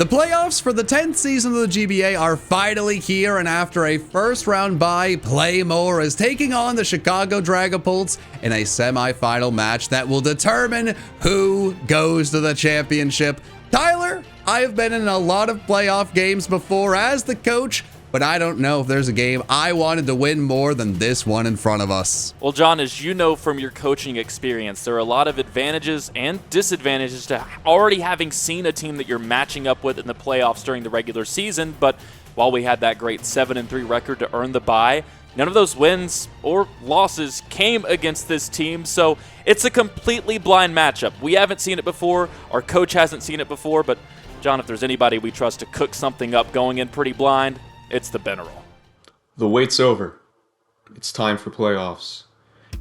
The playoffs for the 10th season of the GBA are finally here, and after a first-round bye, Playmore is taking on the Chicago Dragapults in a semifinal match that will determine who goes to the championship. Tyler, I have been in a lot of playoff games before as the coach, but I don't know if there's a game I wanted to win more than this one in front of us. Well, John, as you know from your coaching experience, there are a lot of advantages and disadvantages to already having seen a team that you're matching up with in the playoffs during the regular season. But while we had that great 7-3 record to earn the bye, none of those wins or losses came against this team. So it's a completely blind matchup. We haven't seen it before. Our coach hasn't seen it before. But, John, if there's anybody we trust to cook something up going in pretty blind, it's the Beneral. The wait's over. It's time for playoffs.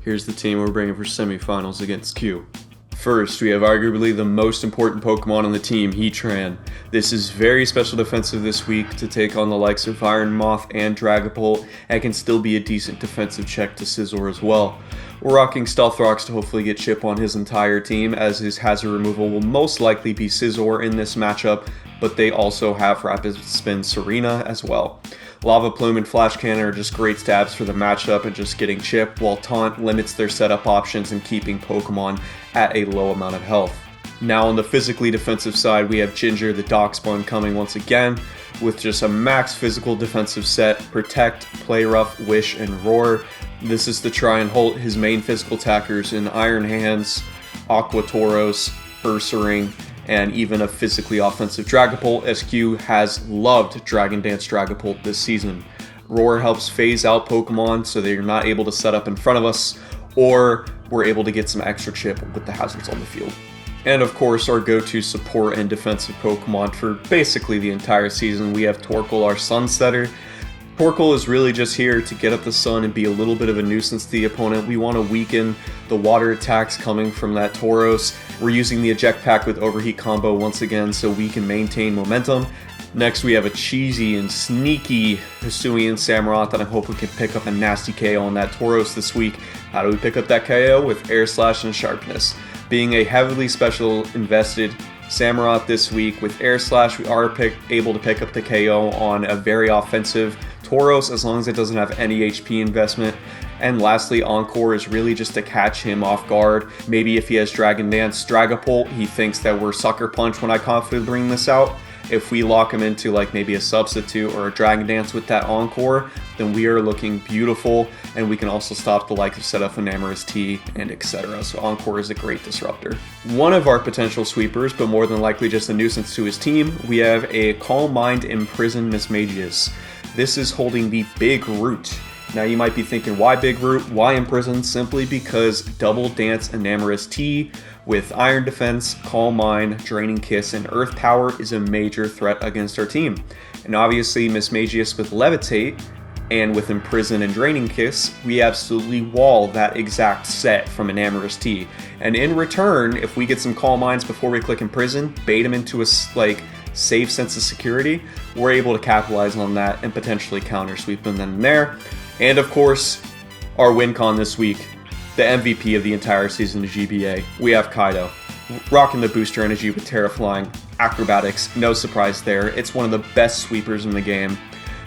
Here's the team we're bringing for semifinals against Q. First, we have arguably the most important Pokemon on the team, Heatran. This is very special defensive this week to take on the likes of Iron Moth and Dragapult, and can still be a decent defensive check to Scizor as well. We're rocking Stealth Rocks to hopefully get Chip on his entire team, as his hazard removal will most likely be Scizor in this matchup, but they also have Rapid Spin Serena as well. Lava Plume and Flash Cannon are just great stabs for the matchup and just getting Chip, while Taunt limits their setup options and keeping Pokemon at a low amount of health. Now on the physically defensive side, we have Ginger the Darkspawn coming once again with just a max physical defensive set: Protect, Play Rough, Wish, and Roar. This is to try and hold his main physical attackers in Iron Hands, Aqua Tauros, Ursaring, and even a physically offensive Dragapult, as Q has loved Dragon Dance Dragapult this season. Roar helps phase out Pokemon so they're not able to set up in front of us, or we're able to get some extra chip with the hazards on the field. And of course, our go-to support and defensive Pokemon for basically the entire season, we have Torkoal, our Sunsetter. Torkoal is really just here to get up the sun and be a little bit of a nuisance to the opponent. We want to weaken the water attacks coming from that Tauros. We're using the Eject Pack with Overheat combo once again so we can maintain momentum. Next, we have a cheesy and sneaky Hisuian Samurott that I hope we can pick up a nasty KO on that Tauros this week. How do we pick up that KO? With Air Slash and Sharpness. Being a heavily special invested Samurott this week, with Air Slash, we are able to pick up the KO on a very offensive Tauros as long as it doesn't have any HP investment. And lastly, Encore is really just to catch him off guard. Maybe if he has Dragon Dance Dragapult, he thinks that we're Sucker Punch when I confidently bring this out. If we lock him into like maybe a substitute or a Dragon Dance with that Encore, then we are looking beautiful, and we can also stop the likes of Setup Enamorous T and etc. So Encore is a great disruptor. One of our potential sweepers, but more than likely just a nuisance to his team, we have a Calm Mind Imprisoned Mismagius. This is holding the Big Root. Now you might be thinking, why Big Root? Why Imprisoned? Simply because Double Dance Enamorous T with Iron Defense, Calm Mind, Draining Kiss, and Earth Power is a major threat against our team. And obviously Mismagius with Levitate and with Imprison and Draining Kiss, we absolutely wall that exact set from Enamorous T. And in return, if we get some Calm Minds before we click Imprison, bait him into a safe sense of security, we're able to capitalize on that and potentially counter sweep them then and there. And of course, our win con this week, the MVP of the entire season of GBA, we have Kaido. Rocking the booster energy with Terraflying, Acrobatics, no surprise there. It's one of the best sweepers in the game.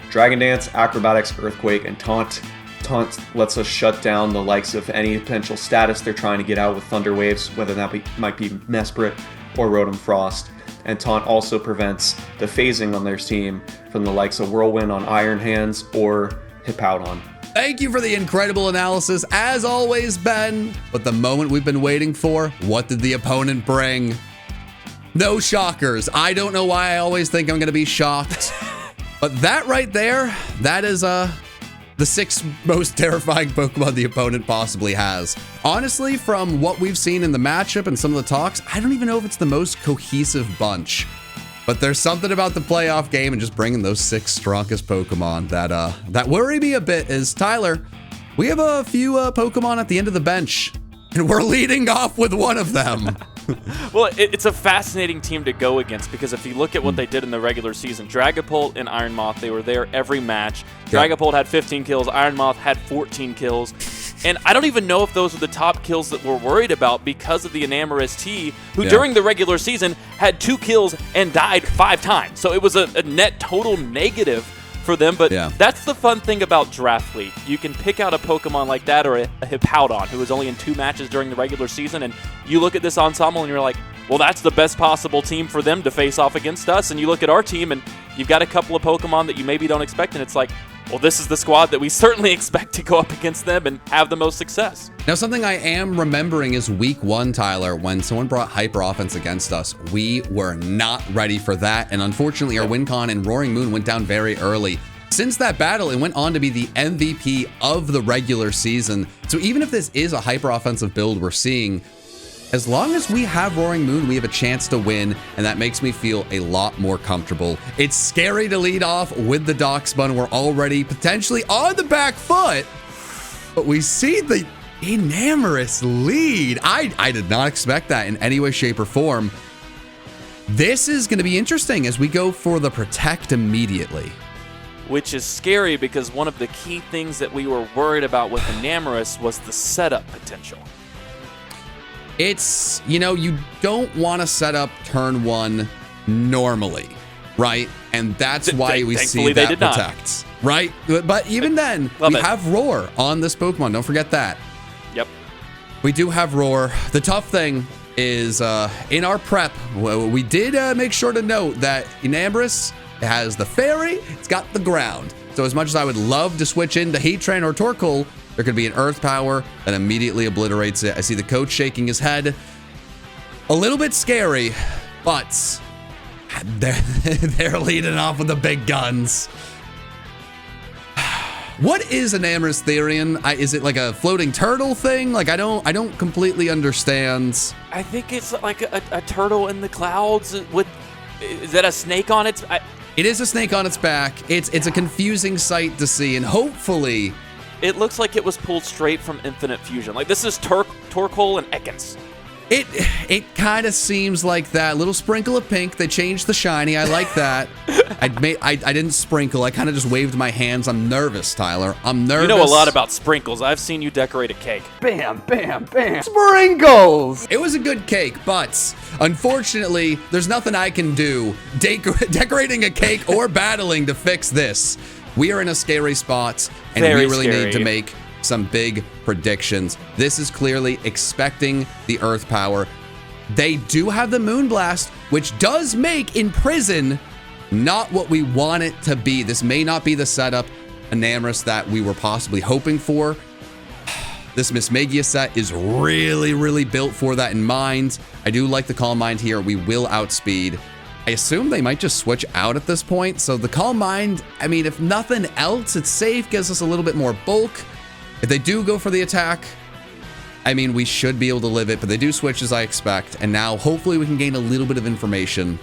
Dragon Dance, Acrobatics, Earthquake, and Taunt. Taunt lets us shut down the likes of any potential status they're trying to get out with Thunder Waves, whether that might be Mesprit or Rotom Frost. And Taunt also prevents the phasing on their team from the likes of Whirlwind on Iron Hands or Hippowdon. Thank you for the incredible analysis, as always, Ben. But the moment we've been waiting for, what did the opponent bring? No shockers. I don't know why I always think I'm going to be shocked. But that right there, that is the 6th most terrifying Pokemon the opponent possibly has. Honestly, from what we've seen in the matchup and some of the talks, I don't even know if it's the most cohesive bunch. But there's something about the playoff game and just bringing those 6 strongest Pokemon that worry me a bit. Is Tyler, we have a few Pokemon at the end of the bench, and we're leading off with one of them. Well, it's a fascinating team to go against, because if you look at what they did in the regular season, Dragapult and Iron Moth, they were there every match. Dragapult had 15 kills, Iron Moth had 14 kills. And I don't even know if those are the top kills that we're worried about because of the Enamorous T, who during the regular season had 2 kills and died 5 times. So it was a net total negative for them. But that's the fun thing about Draft League. You can pick out a Pokemon like that or a Hippowdon who was only in 2 matches during the regular season. And you look at this ensemble and you're like, well, that's the best possible team for them to face off against us. And you look at our team and you've got a couple of Pokemon that you maybe don't expect. And it's like, well, this is the squad that we certainly expect to go up against them and have the most success. Now, something I am remembering is week 1, Tyler, when someone brought Hyper Offense against us. We were not ready for that. And unfortunately, our win con and Roaring Moon went down very early. Since that battle, it went on to be the MVP of the regular season. So even if this is a hyper offensive build we're seeing, as long as we have Roaring Moon, we have a chance to win, and that makes me feel a lot more comfortable. It's scary to lead off with the Darkspun. We're already potentially on the back foot, but we see the Enamorous lead. I did not expect that in any way, shape, or form. This is going to be interesting as we go for the Protect immediately. Which is scary because one of the key things that we were worried about with Enamorous was the setup potential. It's, you know, you don't want to set up turn 1 normally, right? And that's why we see that Protect, right? But even then, we have Roar on this Pokemon. Don't forget that. Yep. We do have Roar. The tough thing is in our prep, we did make sure to note that Enamorous has the Fairy, it's got the Ground. So as much as I would love to switch into Heatran or Torkoal, there could be an Earth Power that immediately obliterates it. I see the coach shaking his head. A little bit scary, but they're leading off with the big guns. What is Enamorous Therian? Is it like a floating turtle thing? Like I don't completely understand. I think it's like a turtle in the clouds with. Is that a snake on its? It is a snake on its back. It's a confusing sight to see, and hopefully. It looks like it was pulled straight from Infinite Fusion. Like this is Torkoal and Ekans. It kind of seems like that. Little sprinkle of pink. They changed the shiny. I like that. I didn't sprinkle. I kind of just waved my hands. I'm nervous, Tyler. I'm nervous. You know a lot about sprinkles. I've seen you decorate a cake. Bam, bam, bam. Sprinkles! It was a good cake, but unfortunately, there's nothing I can do decorating a cake or battling to fix this. We are in a scary spot, and we really need to make some big predictions. This is clearly expecting the Earth Power. They do have the Moonblast, which does make Imprison not what we want it to be. This may not be the setup Enamorous that we were possibly hoping for. This Miss Magia set is really, really built for that in mind. I do like the Calm Mind here. We will outspeed. I assume they might just switch out at this point. So the Calm Mind, I mean, if nothing else, it's safe, gives us a little bit more bulk. If they do go for the attack, I mean, we should be able to live it, but they do switch as I expect. And now hopefully we can gain a little bit of information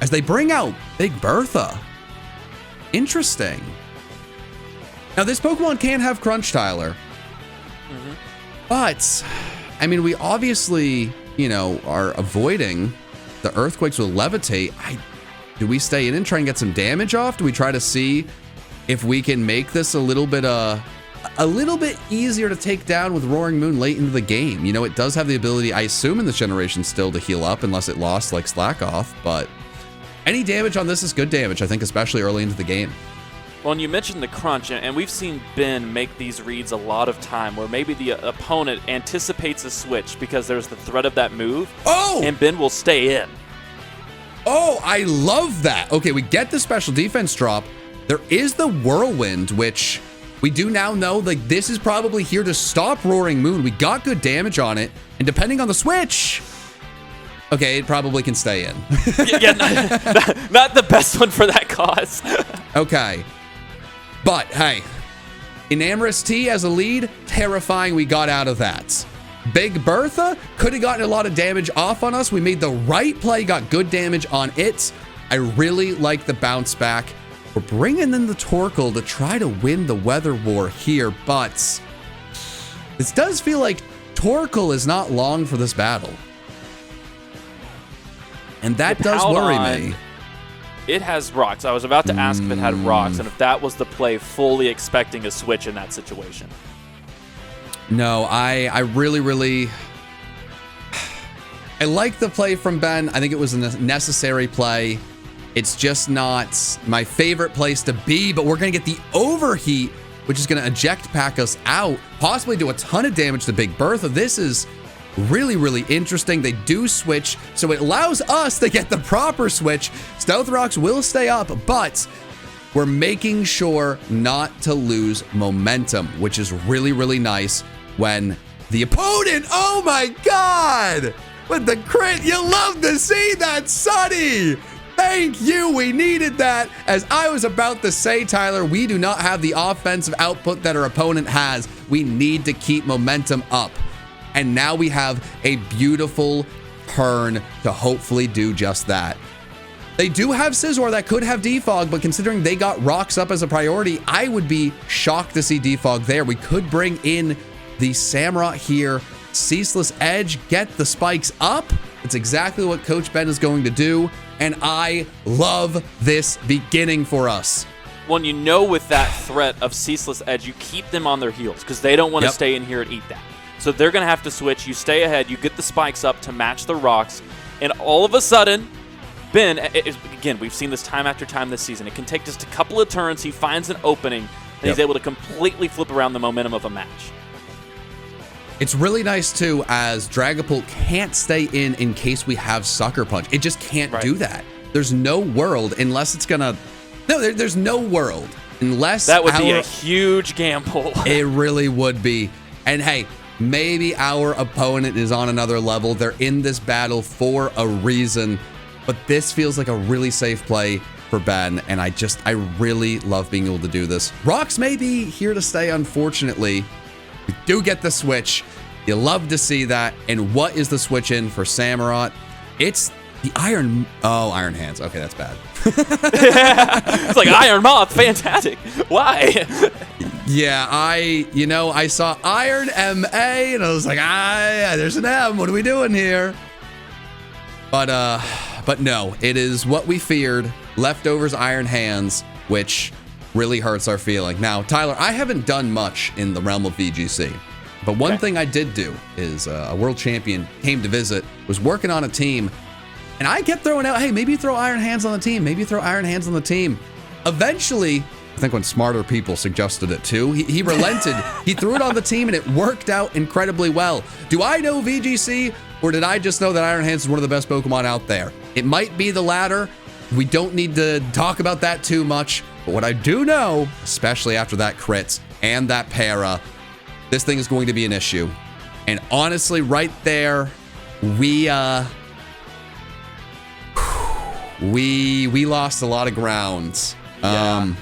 as they bring out Big Bertha. Interesting. Now this Pokemon can have Crunch, Tyler. But, I mean, we obviously, you know, are avoiding the Earthquakes with Levitate. Do we stay in and try and get some damage off? Do we try to see if we can make this a little bit easier to take down with Roaring Moon late into the game? You know, it does have the ability, I assume, in this generation still to heal up unless it lost like Slack Off, but any damage on this is good damage, I think, especially early into the game. Well, and you mentioned the crunch, and we've seen Ben make these reads a lot of time where maybe the opponent anticipates a switch because there's the threat of that move, and Ben will stay in. Oh, I love that. Okay, we get the special defense drop. There is the Whirlwind, which we do now know, like, this is probably here to stop Roaring Moon. We got good damage on it, and depending on the switch, okay, it probably can stay in. Yeah, not the best one for that cause. Okay. But, hey, Enamorous T as a lead, terrifying we got out of that. Big Bertha could have gotten a lot of damage off on us. We made the right play, got good damage on it. I really like the bounce back. We're bringing in the Torkoal to try to win the Weather War here, but this does feel like Torkoal is not long for this battle. And that does worry me. It has rocks. I was about to ask if it had rocks and if that was the play fully expecting a switch in that situation. No, I really I like the play from Ben. I think it was a necessary play. It's just not my favorite place to be, but we're going to get the overheat, which is going to eject pack us out, possibly do a ton of damage to Big Bertha. This is really interesting. They do switch, so it allows us to get the proper switch. Stealth Rocks will stay up, but we're making sure not to lose momentum, which is really nice when the opponent, oh my God, with the crit. You love to see that, Sonny. Thank you. We needed that. As I was about to say, Tyler, we do not have the offensive output that our opponent has. We need to keep momentum up. And now we have a beautiful turn to hopefully do just that. They do have Scizor that could have Defog, but considering they got Rocks up as a priority, I would be shocked to see Defog there. We could bring in the Samurott here. Ceaseless Edge, get the spikes up. It's exactly what Coach Ben is going to do. And I love this beginning for us. When you know with that threat of Ceaseless Edge, you keep them on their heels because they don't want to stay in here and eat that. So they're going to have to switch. You stay ahead. You get the spikes up to match the rocks. And all of a sudden, Ben, again, we've seen this time after time this season. It can take just a couple of turns. He finds an opening, and he's able to completely flip around the momentum of a match. It's really nice, too, as Dragapult can't stay in case we have Sucker Punch. It just can't do that. There's no world unless it's going to... No, there's no world unless... That would be a huge gamble. It really would be. And hey, maybe our opponent is on another level. They're in this battle for a reason. But this feels like a really safe play for Ben. And I really love being able to do this. Rocks may be here to stay, unfortunately. We do get the switch. You love to see that. And what is the switch in for Samurott? It's the Iron... Oh, Iron Hands. Okay, that's bad. It's like Iron Moth. Fantastic. Why? Yeah, I saw Iron MA and I was like, there's an M. What are we doing here? But no, it is what we feared. Leftovers Iron Hands, which really hurts our feeling. Now, Tyler, I haven't done much in the realm of VGC, but one thing I did do is a world champion came to visit, was working on a team, and I kept throwing out, hey, maybe throw Iron Hands on the team. Maybe throw Iron Hands on the team. Eventually, I think when smarter people suggested it too, he relented. He threw it on the team and it worked out incredibly well. Do I know VGC or did I just know that Iron Hands is one of the best Pokemon out there? It might be the latter. We don't need to talk about that too much. But what I do know, especially after that crit and that para, this thing is going to be an issue. And honestly, right there, we lost a lot of ground. Yeah.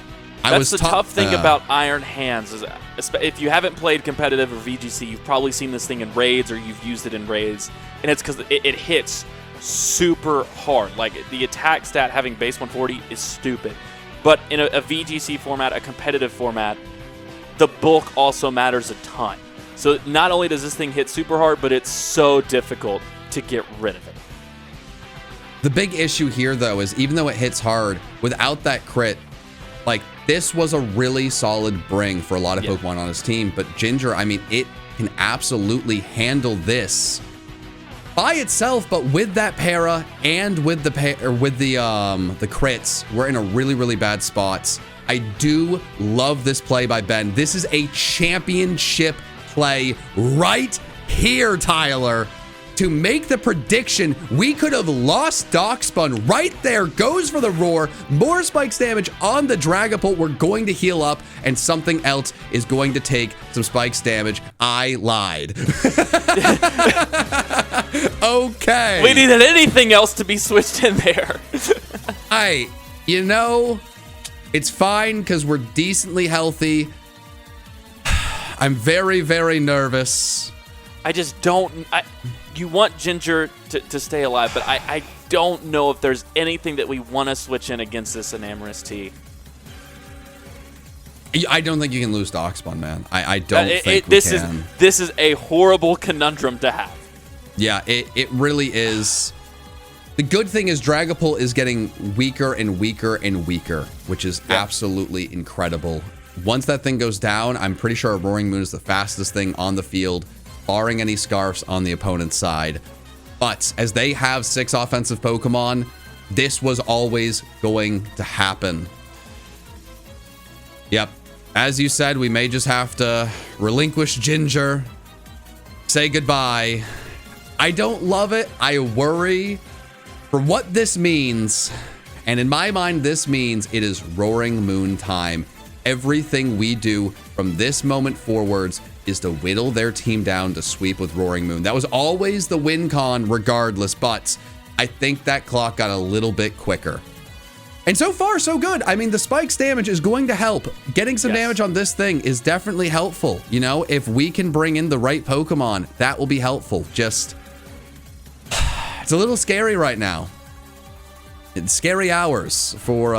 That's the tough thing about Iron Hands. Is if you haven't played competitive or VGC, you've probably seen this thing in raids or you've used it in raids, and it's because it hits super hard. Like the attack stat having base 140 is stupid, but in a VGC format, a competitive format, the bulk also matters a ton. So not only does this thing hit super hard, but it's so difficult to get rid of it. The big issue here, though, is even though it hits hard, without that crit, like, this was a really solid bring for a lot of Pokemon on his team. But Ginger, I mean, it can absolutely handle this by itself. But with that para and with the crits, we're in a really bad spot. I do love this play by Ben. This is a championship play right here, Tyler. To make the prediction, we could have lost Darkspun right there. Goes for the roar. More spikes damage on the Dragapult. We're going to heal up, and something else is going to take some spikes damage. I lied. Okay. We needed anything else to be switched in there. It's fine because we're decently healthy. I'm very nervous. I just don't... You want Ginger to stay alive, but I don't know if there's anything that we want to switch in against this Enamorous T. I don't think you can lose Darkspun, man. I don't think we can. This is a horrible conundrum to have. Yeah, it really is. The good thing is Dragapult is getting weaker and weaker and weaker, which is absolutely incredible. once that thing goes down, I'm pretty sure a Roaring Moon is the fastest thing on the field, barring any scarfs on the opponent's side. But as they have 6 offensive Pokemon, this was always going to happen. Yep. As you said, we may just have to relinquish Ginger, say goodbye. I don't love it. I worry for what this means. And in my mind, this means it is Roaring Moon time. Everything we do from this moment forwards is to whittle their team down to sweep with Roaring Moon. That was always the win con regardless, but I think that clock got a little bit quicker. And so far, so good. I mean, the spikes damage is going to help. Getting some damage on this thing is definitely helpful. You know, if we can bring in the right Pokemon, that will be helpful. Just, it's a little scary right now. It's scary hours for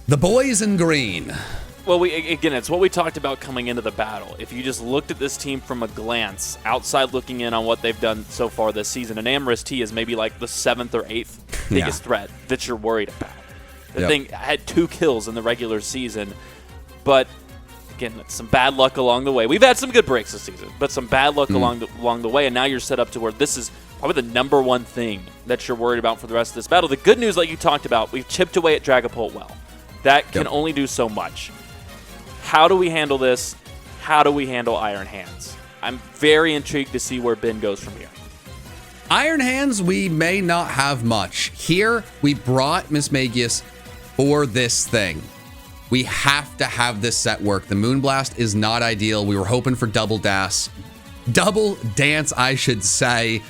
the boys in green. Well, again, it's what we talked about coming into the battle. If you just looked at this team from a glance, outside looking in on what they've done so far this season, and Amorous T is maybe like the 7th or 8th biggest threat that you're worried about. The thing had 2 kills in the regular season, but again, some bad luck along the way. We've had some good breaks this season, but some bad luck along the way, and now you're set up to where this is probably the number one thing that you're worried about for the rest of this battle. The good news, like you talked about, we've chipped away at Dragapult well. That can only do so much. How do we handle this? How do we handle Iron Hands? I'm very intrigued to see where Ben goes from here. Iron Hands, we may not have much. Here, we brought Mismagius for this thing. We have to have this set work. The Moonblast is not ideal. We were hoping for Double Dance, I should say.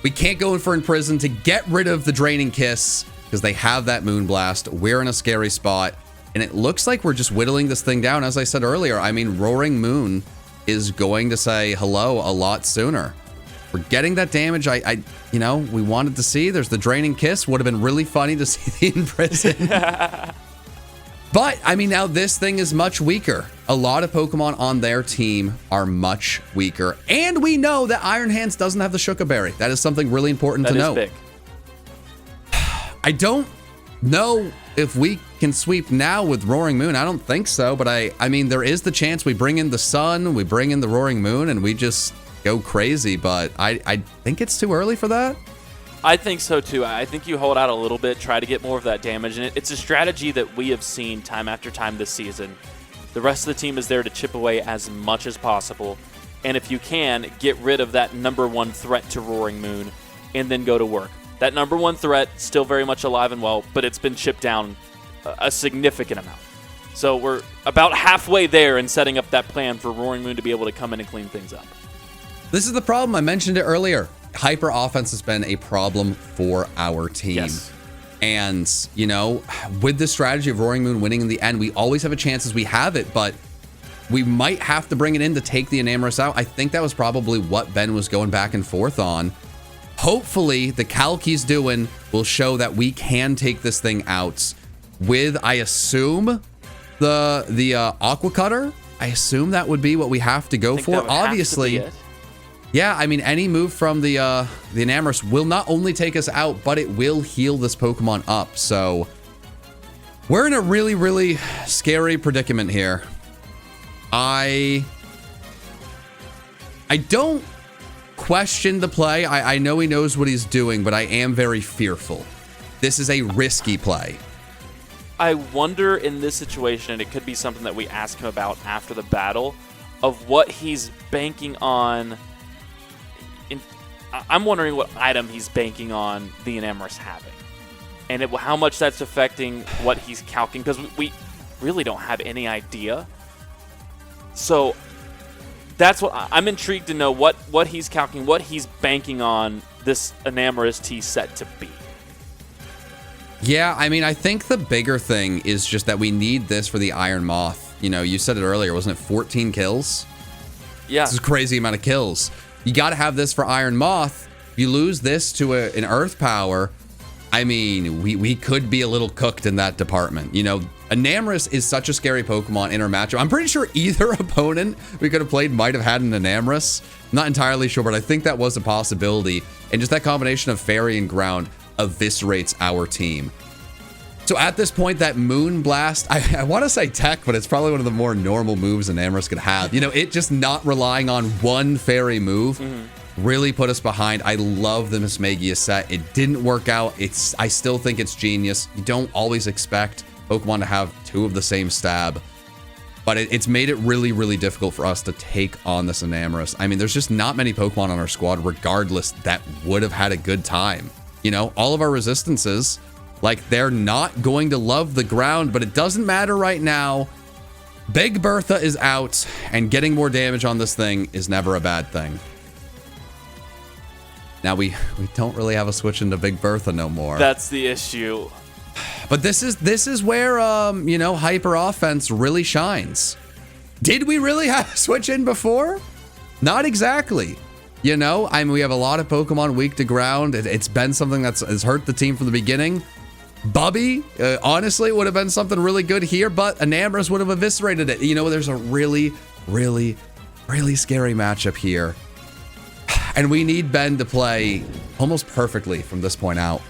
We can't go in for Imprison to get rid of the Draining Kiss because they have that Moonblast. We're in a scary spot. And it looks like we're just whittling this thing down. As I said earlier, I mean, Roaring Moon is going to say hello a lot sooner. We're getting that damage you know, we wanted to see. There's the Draining Kiss. Would have been really funny to see the Imprison. But, I mean, now this thing is much weaker. A lot of Pokemon on their team are much weaker. And we know that Iron Hands doesn't have the Shuka Berry. That is something really important to know. That is big. I don't know if we can sweep now with Roaring Moon. I don't think so, but I mean, there is the chance we bring in the Sun, we bring in the Roaring Moon, and we just go crazy, but I think it's too early for that. I think so, too. I think you hold out a little bit, try to get more of that damage, and it's a strategy that we have seen time after time this season. The rest of the team is there to chip away as much as possible, and if you can, get rid of that number one threat to Roaring Moon, and then go to work. That number one threat, still very much alive and well, but it's been chipped down a significant amount. So we're about halfway there in setting up that plan for Roaring Moon to be able to come in and clean things up. This is the problem. I mentioned it earlier. Hyper offense has been a problem for our team. Yes. And, you know, with the strategy of Roaring Moon winning in the end, we always have a chance as we have it, but we might have to bring it in to take the Enamorous out. I think that was probably what Ben was going back and forth on. Hopefully, the calc he's doing will show that we can take this thing out with, I assume, the Aqua Cutter. I assume that would be what we have to go for. Obviously, yeah, I mean, any move from the Enamorous will not only take us out, but it will heal this Pokemon up. So we're in a really, really scary predicament here. I don't question the play. I know he knows what he's doing, but I am very fearful. This is a risky play. I wonder in this situation, and it could be something that we ask him about after the battle, of what he's banking on. I'm wondering what item he's banking on the Enamorous having, and how much that's affecting what he's calculating, because we really don't have any idea. So that's what I'm intrigued to know, what he's calculating, what he's banking on this Enamorous T set to be. Yeah, I mean, I think the bigger thing is just that we need this for the Iron Moth. You know, you said it earlier, wasn't it 14 kills? Yeah. This is a crazy amount of kills. You got to have this for Iron Moth. If you lose this to an Earth Power, I mean, we could be a little cooked in that department. You know, Enamorous is such a scary Pokemon in our matchup. I'm pretty sure either opponent we could have played might have had an Enamorous. Not entirely sure, but I think that was a possibility. And just that combination of Fairy and Ground eviscerates our team. So So at this point, that Moon Blast, I want to say tech, but it's probably one of the more normal moves an Amorous could have. You know, it just not relying on one fairy move really put us behind. I love the Mismagius set. It didn't work out. I still think it's genius. You don't always expect Pokemon to have two of the same stab, but it's made it really, really difficult for us to take on this Enamorous. I mean, there's just not many Pokemon on our squad, regardless, that would have had a good time. You know, all of our resistances, like, they're not going to love the ground, but it doesn't matter right now. Big Bertha is out, and getting more damage on this thing is never a bad thing. Now, we don't really have a switch into Big Bertha no more. That's the issue. But this is where, you know, Hyper Offense really shines. Did we really have a switch in before? Not exactly. You know, I mean, we have a lot of Pokemon weak to ground. It's been something has hurt the team from the beginning. Bubby, honestly, would have been something really good here, but Enamorous would have eviscerated it. You know, there's a really, really, really scary matchup here. And we need Ben to play almost perfectly from this point out.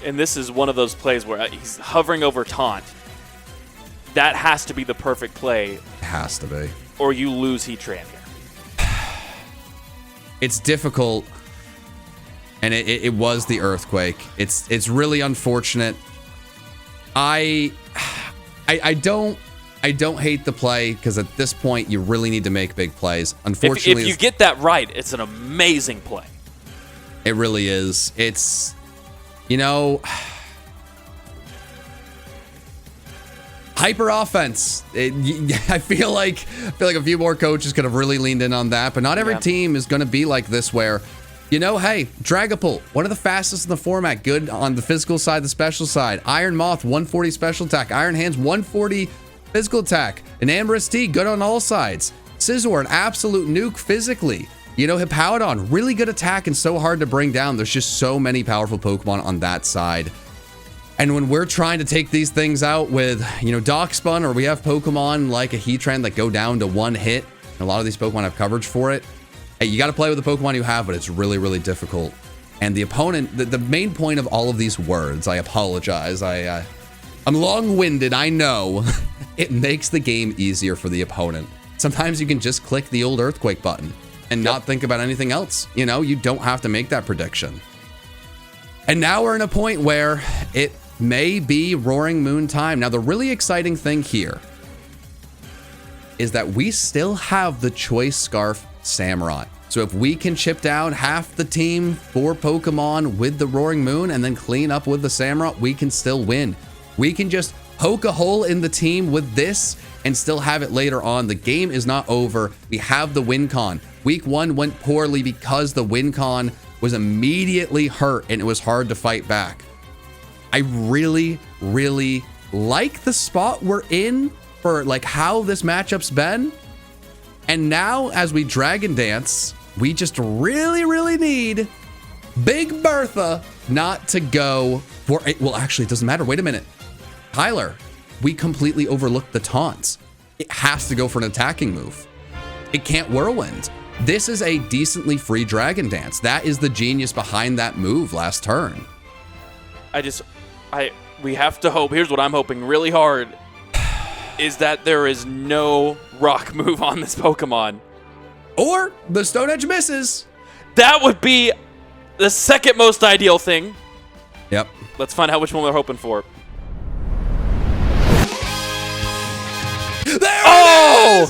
And this is one of those plays where he's hovering over Taunt. That has to be the perfect play. It has to be. Or you lose Heatran here. It's difficult. And it was the Earthquake. It's really unfortunate. I don't hate the play, because at this point you really need to make big plays. Unfortunately, if you get that right, it's an amazing play. It really is. It's, you know, Hyper Offense. I feel like a few more coaches could have really leaned in on that, but not every team is going to be like this, where, you know, hey, Dragapult, one of the fastest in the format, good on the physical side, the special side. Iron Moth, 140 special attack. Iron Hands, 140 physical attack. Enamorous T, good on all sides. Scizor, an absolute nuke physically. You know, Hippowdon, really good attack and so hard to bring down. There's just so many powerful Pokemon on that side. And when we're trying to take these things out with, you know, Darkspun, or we have Pokemon like a Heatran that go down to one hit, and a lot of these Pokemon have coverage for it, hey, you got to play with the Pokemon you have, but it's really, really difficult. And the opponent, the main point of all of these words, I apologize, I'm long-winded, I know. It makes the game easier for the opponent. Sometimes you can just click the old Earthquake button and not think about anything else. You know, you don't have to make that prediction. And now we're in a point where it may be Roaring Moon time. Now, the really exciting thing here is that we still have the Choice Scarf Samurott. So if we can chip down half the team for Pokemon with the Roaring Moon and then clean up with the Samurott, we can still win. We can just poke a hole in the team with this and still have it later on. The game is not over. We have the win con. Week 1 went poorly because the win con was immediately hurt and it was hard to fight back. I really, really like the spot we're in for like how this matchup's been. And now as we Dragon Dance, we just really, really need Big Bertha not to go for it. Well, actually, it doesn't matter. Wait a minute. Tyler, we completely overlooked the taunts. It has to go for an attacking move. It can't Whirlwind. This is a decently free Dragon Dance. That is the genius behind that move last turn. We have to hope. Here's what I'm hoping really hard is that there is no rock move on this Pokemon. Or the Stone Edge misses. That would be the second most ideal thing. Yep. Let's find out which one we're hoping for. There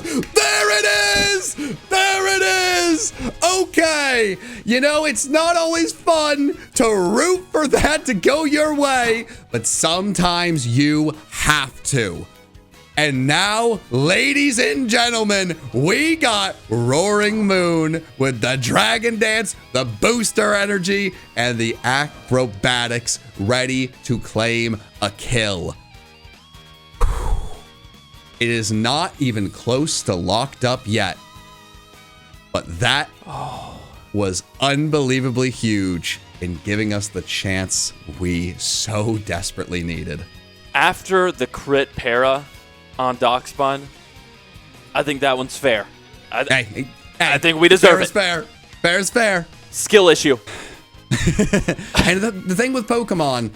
it is! There it is! Okay. You know, it's not always fun to root for that to go your way, but sometimes you have to. And now, ladies and gentlemen, we got Roaring Moon with the Dragon Dance, the booster energy, and the acrobatics ready to claim a kill. It is not even close to locked up yet. But that was unbelievably huge in giving us the chance we so desperately needed. After the crit para on Darkspun, I think that one's fair. I think we deserve it. Fair is fair. Fair is fair. Skill issue. And the thing with Pokemon,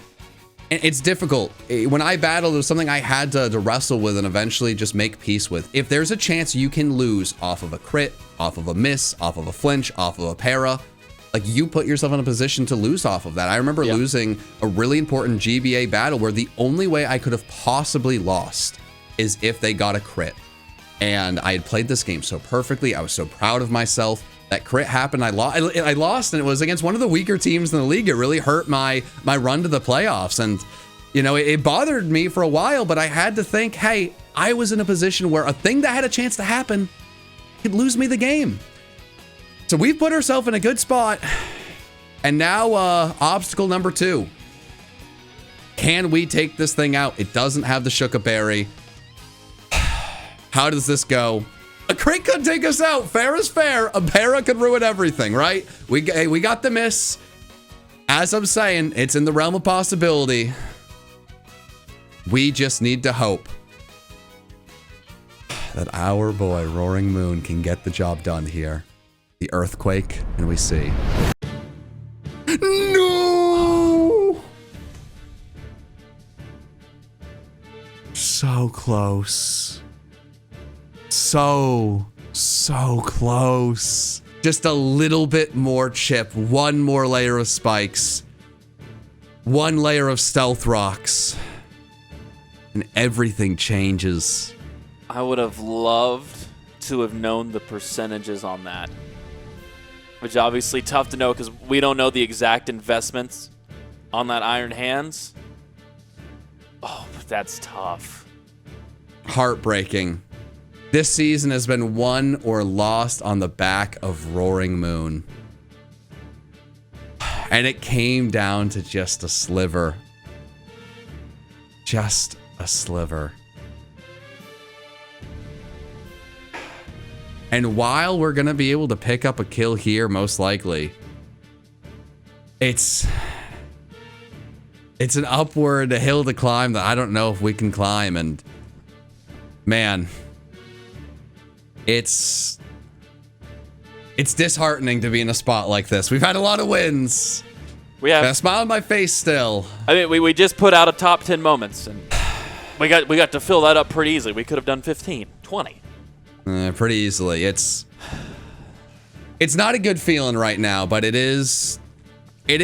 It's difficult. When I battled, it was something I had to wrestle with and eventually just make peace with. If there's a chance you can lose off of a crit, off of a miss, off of a flinch, off of a para, like you put yourself in a position to lose off of that. I remember losing a really important GBA battle where the only way I could have possibly lost is if they got a crit. And I had played this game so perfectly. I was so proud of myself. That crit happened. I lost, and it was against one of the weaker teams in the league. It really hurt my run to the playoffs. And, you know, it bothered me for a while, but I had to think, hey, I was in a position where a thing that had a chance to happen could lose me the game. So we've put ourselves in a good spot. And now, obstacle number 2. Can we take this thing out? It doesn't have the Shuka Berry. How does this go? A crit could take us out. Fair is fair. A para could ruin everything, right? We got the miss. As I'm saying, it's in the realm of possibility. We just need to hope that our boy Roaring Moon can get the job done here. The earthquake, and we see. No! So close. So close. Just a little bit more chip. One more layer of spikes. One layer of stealth rocks. And everything changes. I would have loved to have known the percentages on that. Which obviously tough to know because we don't know the exact investments on that Iron Hands. Oh, but that's tough. Heartbreaking. This season has been won or lost on the back of Roaring Moon. And it came down to just a sliver. Just a sliver. And while we're going to be able to pick up a kill here, most likely, it's an upward hill to climb that I don't know if we can climb. And man, it's disheartening to be in a spot like this. We've had a lot of wins. We have got a smile on my face still. I mean, we just put out a top 10 moments, and we got to fill that up pretty easily. We could have done 15, 20. Pretty easily. It's not a good feeling right now, but it is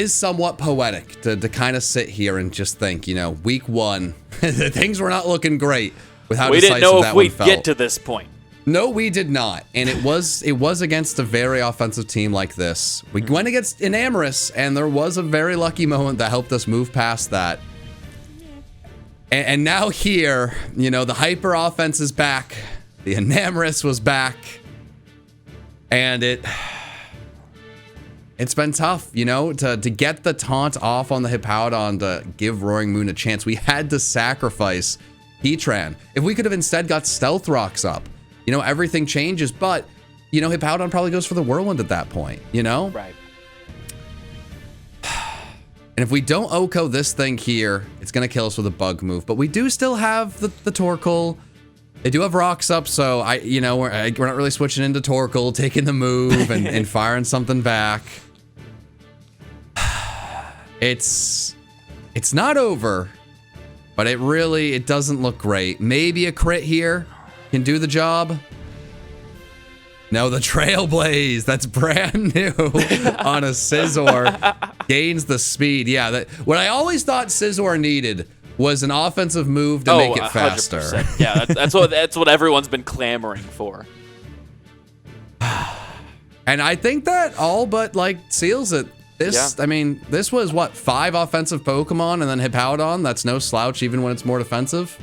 somewhat poetic to kind of sit here and just think, you know, week 1, things were not looking great with how decisive that one felt. We didn't know if we'd get to this point. No, we did not. And it was against a very offensive team like this. We went against Enamorous, and there was a very lucky moment that helped us move past that. And now here, you know, the hyper offense is back. The Enamorous was back. And it's been tough, you know, to get the taunt off on the Hippowdon to give Roaring Moon a chance. We had to sacrifice Heatran. If we could have instead got Stealth Rocks up, you know, everything changes, but, you know, Hippowdon probably goes for the Whirlwind at that point, you know? Right. And if we don't Oko this thing here, it's going to kill us with a bug move. But we do still have the Torkoal. They do have rocks up, so we're not really switching into Torkoal, taking the move and firing something back. It's not over, but it doesn't look great. Maybe a crit here can do the job. No, the Trailblaze, that's brand new on a Scizor. Gains the speed. Yeah, what I always thought Scizor needed was an offensive move to make it faster. 100%. Yeah, that's what everyone's been clamoring for. And I think that all but seals it. I mean, this was what, 5 offensive Pokemon and then Hippowdon. That's no slouch even when it's more defensive.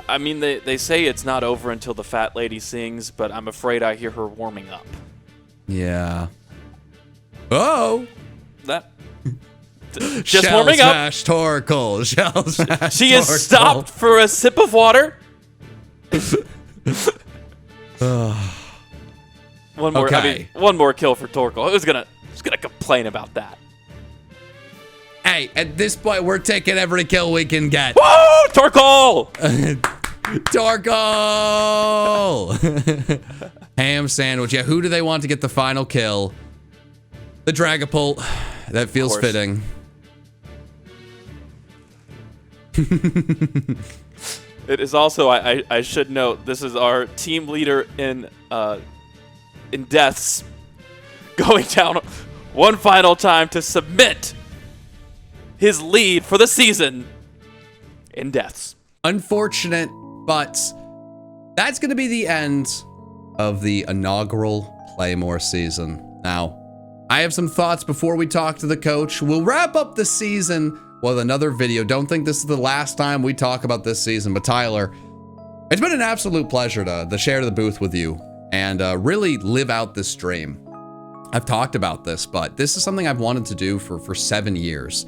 I mean, they say it's not over until the fat lady sings, but I'm afraid I hear her warming up. Yeah. Oh! That... just Shell warming smash up. Torkoal. Shell smash She is stopped for a sip of water. One more. Okay. I mean, one more kill for Torkoal. Who's gonna complain about that? Hey, at this point, we're taking every kill we can get. Whoa, Torkoal! Torkoal! Ham sandwich. Yeah, who do they want to get the final kill? The Dragapult. That feels fitting. It is also, I should note, this is our team leader in deaths, going down one final time to submit his lead for the season in deaths. Unfortunate, but that's going to be the end of the inaugural Play More season. Now, I have some thoughts before we talk to the coach. We'll wrap up the season with another video. Don't think this is the last time we talk about this season, but Tyler, it's been an absolute pleasure to share the booth with you and really live out this dream. I've talked about this, but this is something I've wanted to do for 7 years.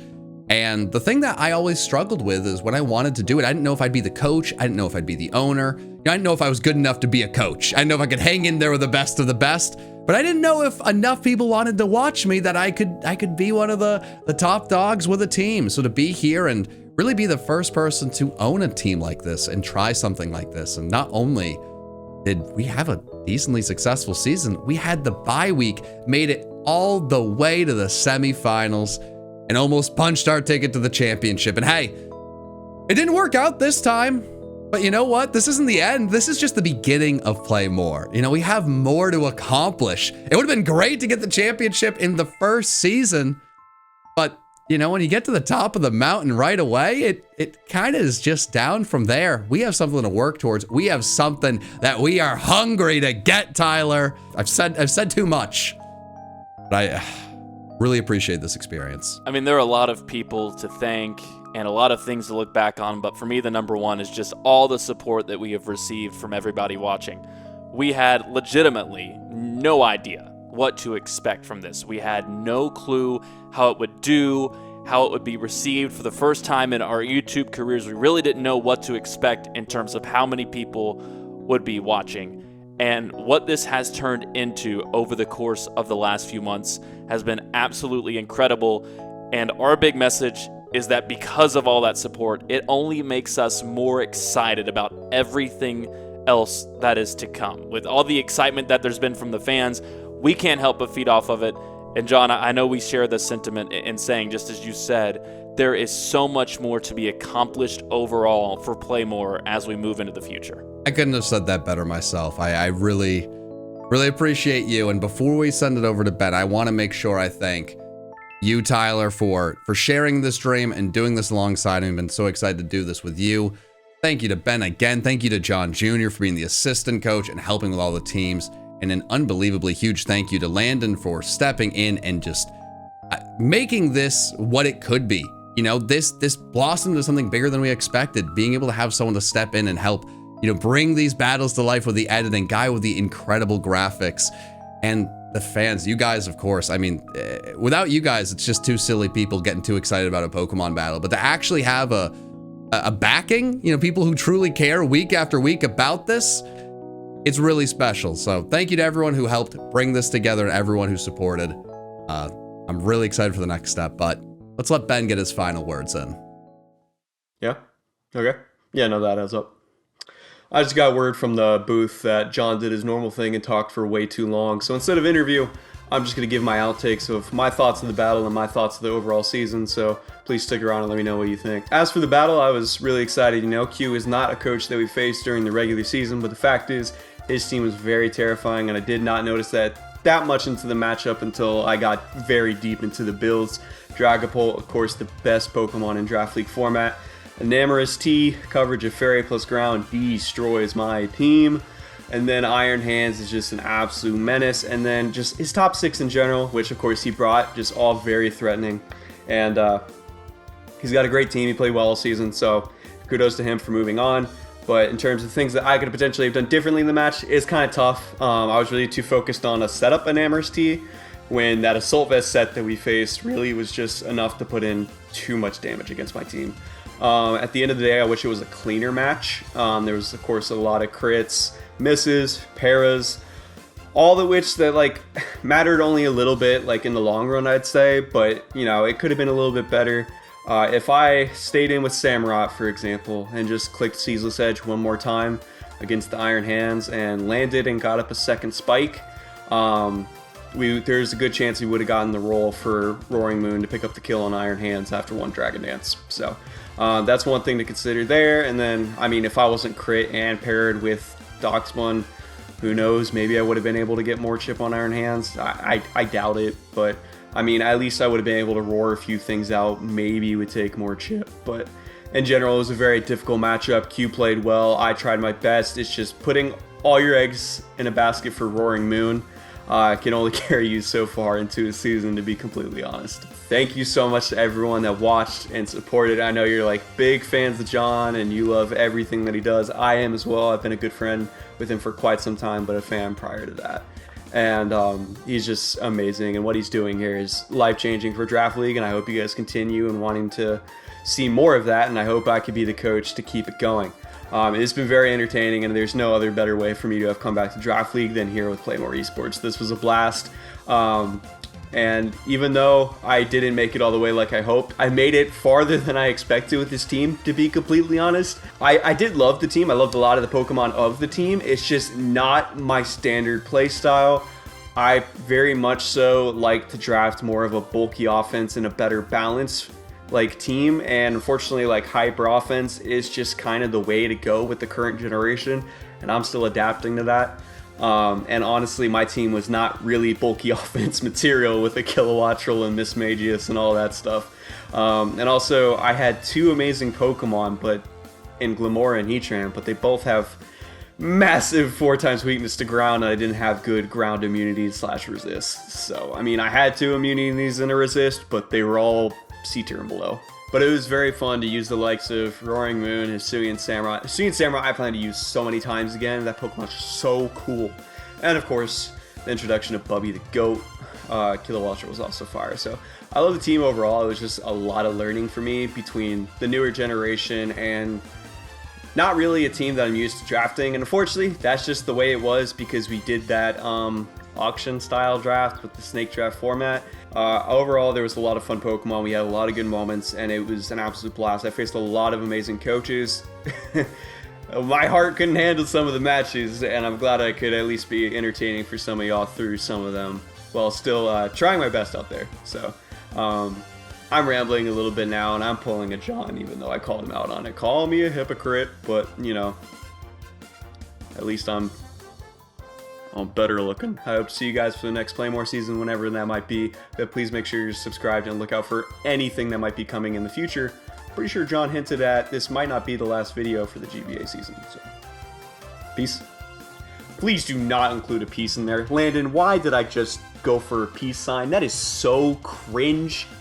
And the thing that I always struggled with is when I wanted to do it, I didn't know if I'd be the coach. I didn't know if I'd be the owner. I didn't know if I was good enough to be a coach. I didn't know if I could hang in there with the best of the best. But I didn't know if enough people wanted to watch me that I could be one of the top dogs with a team. So to be here and really be the first person to own a team like this and try something like this. And not only did we have a decently successful season, we had the bye week, made it all the way to the semifinals, and almost punched our ticket to the championship. And hey, it didn't work out this time. But you know what? This isn't the end. This is just the beginning of Play More. You know, we have more to accomplish. It would have been great to get the championship in the first season. But, you know, when you get to the top of the mountain right away, it kind of is just down from there. We have something to work towards. We have something that we are hungry to get, Tyler. I've said too much. But I really appreciate this experience. I mean, there are a lot of people to thank and a lot of things to look back on, but for me, the number one is just all the support that we have received from everybody watching. We had legitimately no idea what to expect from this. We had no clue how it would do, how it would be received. For the first time in our YouTube careers, we really didn't know what to expect in terms of how many people would be watching. And what this has turned into over the course of the last few months has been absolutely incredible. And our big message is that because of all that support, it only makes us more excited about everything else that is to come. With all the excitement that there's been from the fans, we can't help but feed off of it. And John, I know we share this sentiment in saying, just as you said, there is so much more to be accomplished overall for Play More as we move into the future. I couldn't have said that better myself. I really appreciate you. And before we send it over to Ben, I want to make sure I thank you, Tyler, for sharing this dream and doing this alongside me. I've been so excited to do this with you. Thank you to Ben again. Thank you to John Jr. for being the assistant coach and helping with all the teams. And an unbelievably huge thank you to Landon for stepping in and just making this what it could be. You know, this blossomed into something bigger than we expected. Being able to have someone to step in and help, you know, bring these battles to life with the editing, guy with the incredible graphics, and the fans, you guys, of course. I mean, without you guys, it's just two silly people getting too excited about a Pokemon battle. But to actually have a backing, you know, people who truly care week after week about this, it's really special. So thank you to everyone who helped bring this together and everyone who supported. I'm really excited for the next step, but let's let Ben get his final words in. Yeah? Okay. Yeah, no, that adds up. I just got word from the booth that John did his normal thing and talked for way too long. So instead of interview, I'm just going to give my outtakes of my thoughts of the battle and my thoughts of the overall season. So please stick around and let me know what you think. As for the battle, I was really excited. You know, Q is not a coach that we faced during the regular season, but the fact is his team was very terrifying, and I did not notice that much into the matchup until I got very deep into the builds. Dragapult, of course, the best Pokemon in Draft League format. Enamorous T, coverage of Fairy plus Ground, destroys my team. And then Iron Hands is just an absolute menace. And then just his top 6 in general, which of course he brought, just all very threatening. And he's got a great team. He played well all season, so kudos to him for moving on. But in terms of things that I could have potentially have done differently in the match, it's kind of tough. I was really too focused on a setup Enamorous T, when that Assault Vest set that we faced really was just enough to put in too much damage against my team. At the end of the day, I wish it was a cleaner match. There was, of course, a lot of crits, misses, paras, all of which that like mattered only a little bit, like in the long run, I'd say. But you know, it could have been a little bit better. If I stayed in with Samurott, for example, and just clicked Ceaseless Edge one more time against the Iron Hands and landed and got up a second spike, there's a good chance we would have gotten the roll for Roaring Moon to pick up the kill on Iron Hands after one Dragon Dance. So That's one thing to consider there. And then, I mean, if I wasn't crit and paired with Doxbun, who knows, maybe I would have been able to get more chip on Iron Hands. I doubt it, but I mean, at least I would have been able to roar a few things out. Maybe it would take more chip, but in general, it was a very difficult matchup. Q played well. I tried my best. It's just putting all your eggs in a basket for Roaring Moon can only carry you so far into a season, to be completely honest. Thank you so much to everyone that watched and supported. I know you're like big fans of John and you love everything that he does. I am as well. I've been a good friend with him for quite some time, but a fan prior to that. And he's just amazing, and what he's doing here is life-changing for Draft League, and I hope you guys continue and wanting to see more of that, and I hope I could be the coach to keep it going. It's been very entertaining, and there's no other better way for me to have come back to Draft League than here with Play More Esports. This was a blast. And even though I didn't make it all the way like I hoped, I made it farther than I expected with this team, to be completely honest. I did love the team. I loved a lot of the Pokemon of the team. It's just not my standard play style. I very much so like to draft more of a bulky offense and a better balance like team, and unfortunately like hyper offense is just kind of the way to go with the current generation, and I'm still adapting to that. And honestly, my team was not really bulky offense material with a Kilowattrel and Miss Magius and all that stuff. And also, I had two amazing Pokemon, but in Glamora and Heatran, but they both have massive 4x weakness to ground, and I didn't have good ground immunity / resist. So, I mean, I had two immunities and a resist, but they were all C tier and below. But it was very fun to use the likes of Roaring Moon, Hisuian Samurai. Hisuian Samurai I plan to use so many times again. That Pokemon's so cool. And of course, the introduction of Bubby the Goat. Kilowattrel was also fire. So I love the team overall. It was just a lot of learning for me between the newer generation and not really a team that I'm used to drafting. And unfortunately, that's just the way it was because we did that auction style draft with the snake draft format. Overall, there was a lot of fun Pokemon. We had a lot of good moments, and it was an absolute blast. I faced a lot of amazing coaches. My heart couldn't handle some of the matches, and I'm glad I could at least be entertaining for some of y'all through some of them while still trying my best out there. So I'm rambling a little bit now, and I'm pulling a John, even though I called him out on it. Call me a hypocrite, but, you know, at least I'm better looking. I hope to see you guys for the next Play More season, whenever that might be. But please make sure you're subscribed and look out for anything that might be coming in the future. Pretty sure John hinted at this might not be the last video for the GBA season. So, peace. Please do not include a peace in there. Landon, why did I just go for a peace sign? That is so cringe.